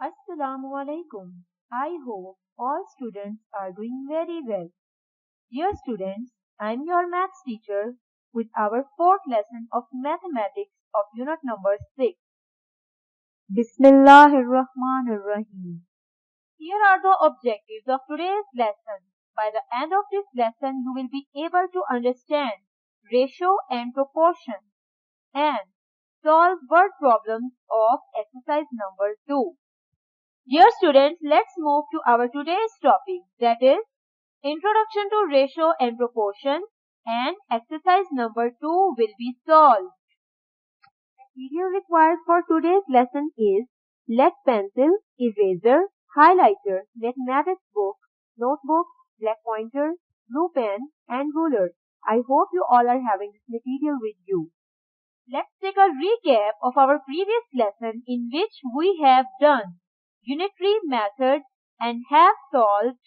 Assalamu alaikum. I hope all students are doing very well. Dear students, I am your maths teacher with our fourth lesson of mathematics of unit number 6. Bismillahirrahmanirrahim. Here are the objectives of today's lesson. By the end of this lesson, you will be able to understand ratio and proportion and solve word problems of exercise number 2. Dear students, let's move to our today's topic, that is Introduction to Ratio and Proportion, and exercise number 2 will be solved. Material required for today's lesson is lead pencil, eraser, highlighter, mathematics book, notebook, black pointer, blue pen and ruler. I hope you all are having this material with you. Let's take a recap of our previous lesson in which we have done unitary method and have solved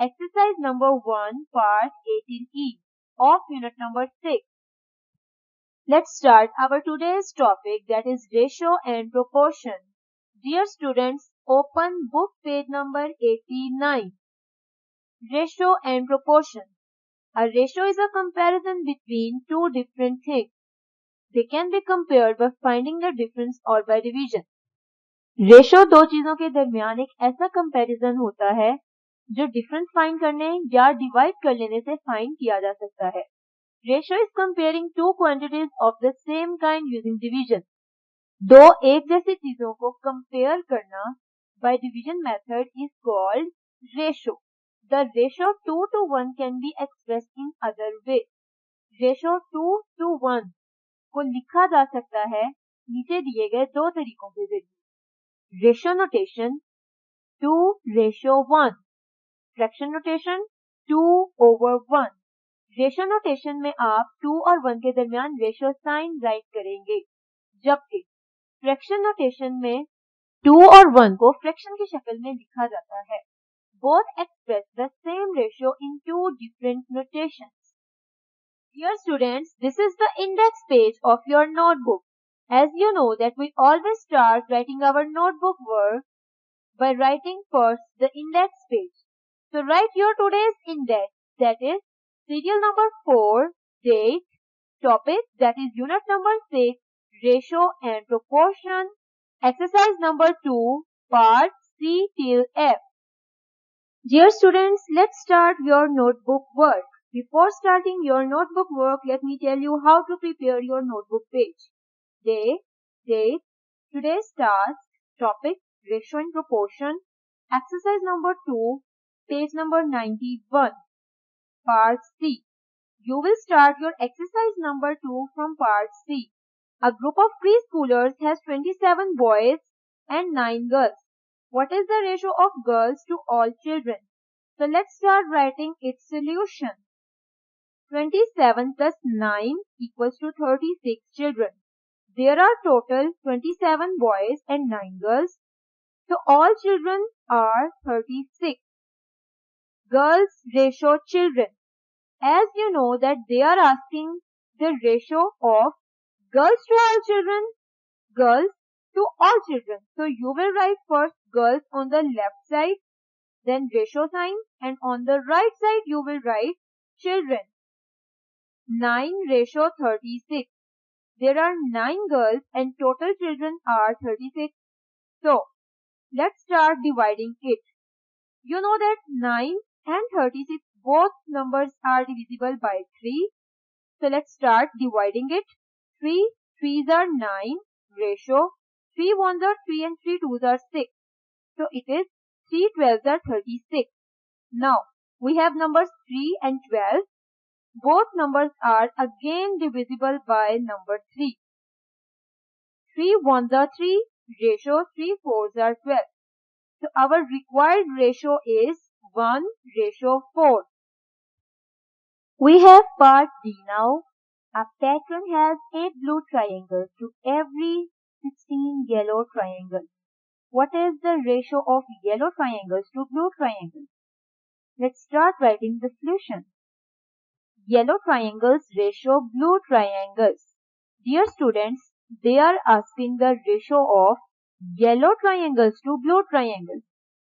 exercise number 1 part 18E of unit number 6. Let's start our today's topic, that is ratio and proportion. Dear students, open book page number 89. Ratio and proportion. A ratio is a comparison between two different things. They can be compared by finding the difference or by division. Ratio दो चीजों के दरमियान एक ऐसा comparison होता है जो difference find करने या डिवाइड कर लेने से फाइंड किया जा सकता है. Ratio is comparing two quantities of the same kind using division. दो एक जैसी चीजों को कंपेयर करना by division method is called ratio. The ratio 2 to 1 can be expressed in other way. Ratio 2 to 1 को लिखा जा सकता है नीचे दिए गए दो तरीकों के जरिए. Ratio notation 2:1, fraction notation 2/1. Ratio notation में आप 2 और 1 के दरमियान रेशो साइन राइट करेंगे, जबकि फ्रैक्शन नोटेशन में 2 और 1 को फ्रैक्शन की शक्ल में लिखा जाता है. Both express the same ratio in two different notations. Dear students, this is the index page of your notebook. As you know that we always start writing our notebook work by writing first the index page. So write your today's index, that is serial number 4, date, topic, that is unit number 6, ratio and proportion, exercise number 2, part C till F. Dear students, let's start your notebook work. Before starting your notebook work, let me tell you how to prepare your notebook page. Day, date, today's task, topic, ratio and proportion, exercise number 2, page number 91, part C. You will start your exercise number 2 from part C. A group of preschoolers has 27 boys and 9 girls. What is the ratio of girls to all children? So let's start writing its solution. 27 plus 9 equals to 36 children. There are total 27 boys and 9 girls. So all children are 36. Girls ratio children. As you know that they are asking the ratio of girls to all children, girls to all children. So you will write first girls on the left side, then ratio sign, and on the right side you will write children. 9:36. There are 9 girls and total children are 36. So, let's start dividing it. You know that 9 and 36 both numbers are divisible by 3. So, let's start dividing it. 3 3s are 9, ratio 3 1s are 3 and 3 2s are 6. So, it is 3 12s are 36. Now, we have numbers 3 and 12. Both numbers are again divisible by number 3. 3 1s are 3, ratio 3 4s are 12. So our required ratio is 1:4. We have part D now. A pattern has 8 blue triangles to every 16 yellow triangles. What is the ratio of yellow triangles to blue triangles? Let's start writing the solution. Yellow triangles ratio blue triangles. Dear students, they are asking the ratio of yellow triangles to blue triangles.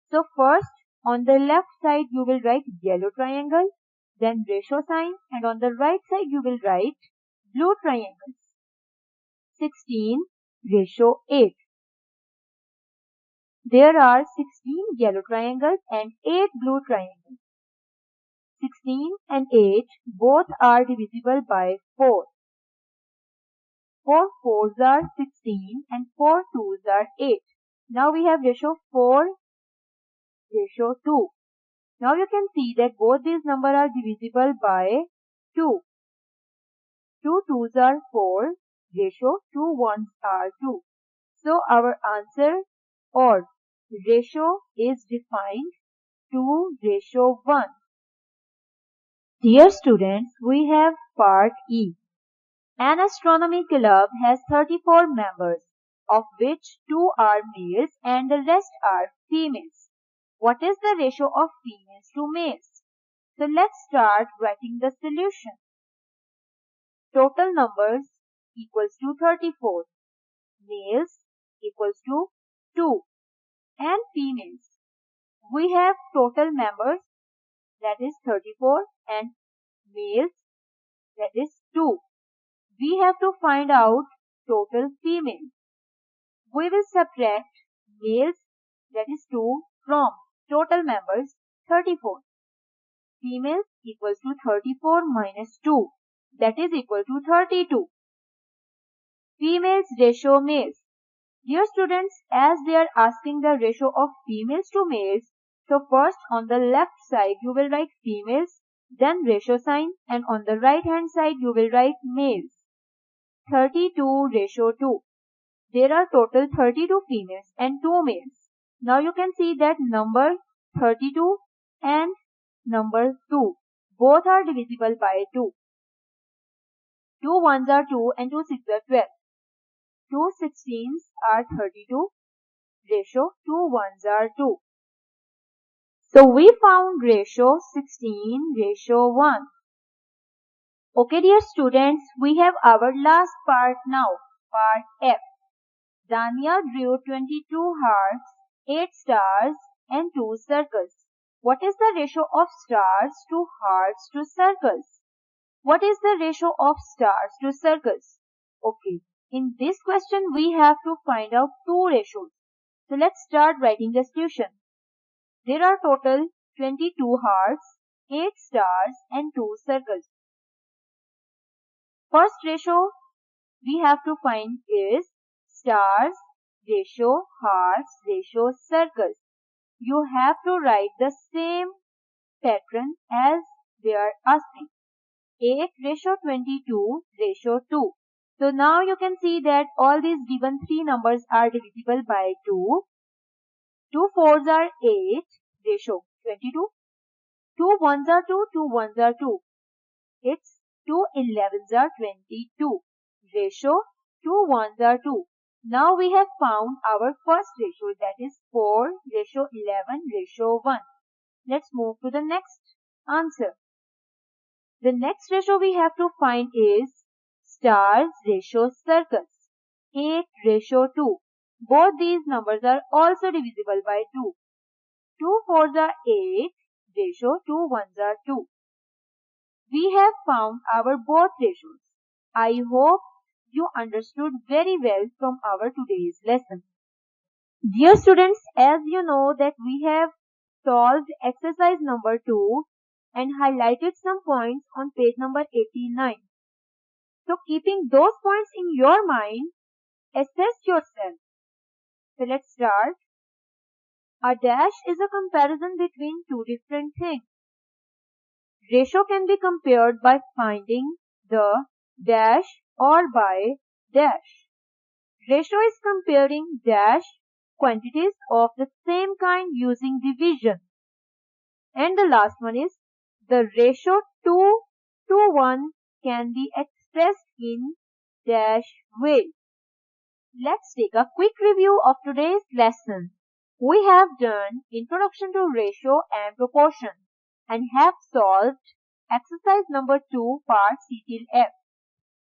So first, on the left side you will write yellow triangle, then ratio sign, and on the right side you will write blue triangles. 16:8. There are 16 yellow triangles and 8 blue triangles. 16 and 8 both are divisible by 4. 4 4s are 16 and 4 2s are 8. Now we have ratio 4:2. Now you can see that both these numbers are divisible by 2. 2 2s are 4, ratio 2 1s are 2. So our answer or ratio is defined 2:1. Dear students, we have part E. An astronomy club has 34 members, of which 2 are males and the rest are females. What is the ratio of females to males? So let's start writing the solution. Total numbers equals to 34. Males equals to 2 and females. We have total members, that is 34, and males, that is 2. We have to find out total females. We will subtract males, that is 2, from total members 34. Females equals to 34 minus 2, that is equal to 32. Females ratio males. Dear students, as they are asking the ratio of females to males, so first on the left side you will write females, then ratio sign, and on the right hand side you will write males. 32:2. There are total 32 females and 2 males. Now you can see that number 32 and number 2 both are divisible by 2. 2 1s are 2 and 2 6s are 12. 2 16s are 32. Ratio 2 1s are 2. So we found ratio 16:1. Okay dear students, we have our last part now, part F. Dania drew 22 hearts, 8 stars and 2 circles. What is the ratio of stars to hearts to circles? What is the ratio of stars to circles? Okay, in this question we have to find out two ratios. So let's start writing the solution. There are total 22 hearts, 8 stars and 2 circles. First ratio we have to find is stars ratio hearts ratio circles. You have to write the same pattern as they are asking. 8:22:2. So now you can see that all these given three numbers are divisible by 2. 2 4s are 8, ratio 22. 2 1s are 2, 2 1s are 2. It's 2 11s are 22. Ratio 2 1s are 2. Now we have found our first ratio, that is 4:11:1. Let's move to the next answer. The next ratio we have to find is stars ratio circles. 8:2. Both these numbers are also divisible by 2. 2 4s are 8, ratio 2 1s are 2. We have found our both ratios. I hope you understood very well from our today's lesson. Dear students, as you know that we have solved exercise number 2 and highlighted some points on page number 89. So keeping those points in your mind, assess yourself. So let's start. A dash is a comparison between two different things. Ratio can be compared by finding the dash or by dash. Ratio is comparing dash quantities of the same kind using division. And the last one is the ratio 2:1 can be expressed in dash way. Let's take a quick review of today's lesson. We have done introduction to ratio and proportion and have solved exercise number 2 part C till F.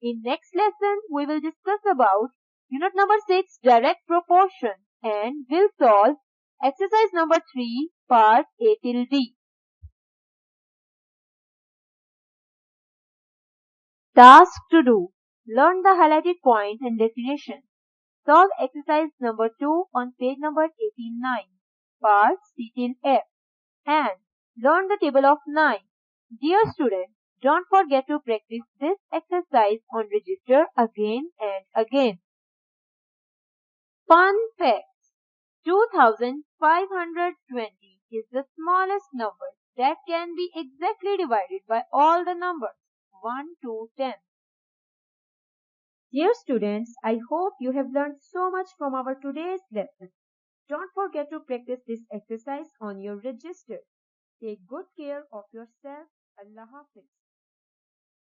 In next lesson, we will discuss about unit number 6 direct proportion and will solve exercise number 3, part A till D. Task to do. Learn the highlighted points and definition. Solve exercise number 2 on page number 89, part C till F, and learn the table of 9. Dear students, don't forget to practice this exercise on register again and again. Fun facts. 2520 is the smallest number that can be exactly divided by all the numbers 1 to 10. Dear students, I hope you have learned so much from our today's lesson. Don't forget to practice this exercise on your register. Take good care of yourself. Allah Hafiz.